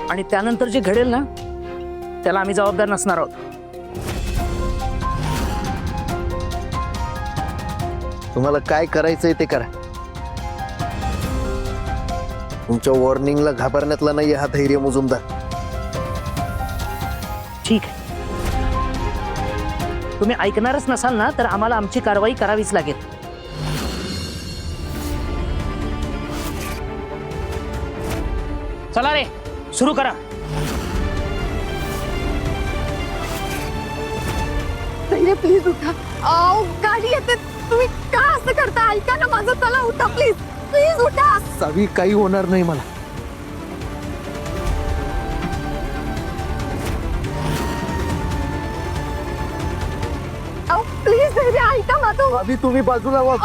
आणि त्यानंतर जे घडेल ना त्याला आम्ही जबाबदार नसणार आहोत. तुम्हाला काय करायचंय ते करा. तुमच्या वॉर्निंगला घाबरण्यातला नाही हा धैर्य मुजुमदार. ठीक आहे, तुम्ही ऐकणारच नसाल ना तर आम्हाला आमची कारवाई करावीच लागेल. चला रे, सुरू करा. प्लीज उठा. गाडी येते. तुम्ही का असं करता? ऐका ना माझं, चला उठा प्लीज. प्लीज उठा. सावी, काही होणार नाही मला. प्लीज ऐका माझं. सावी, तुम्ही बाजूला व्हा.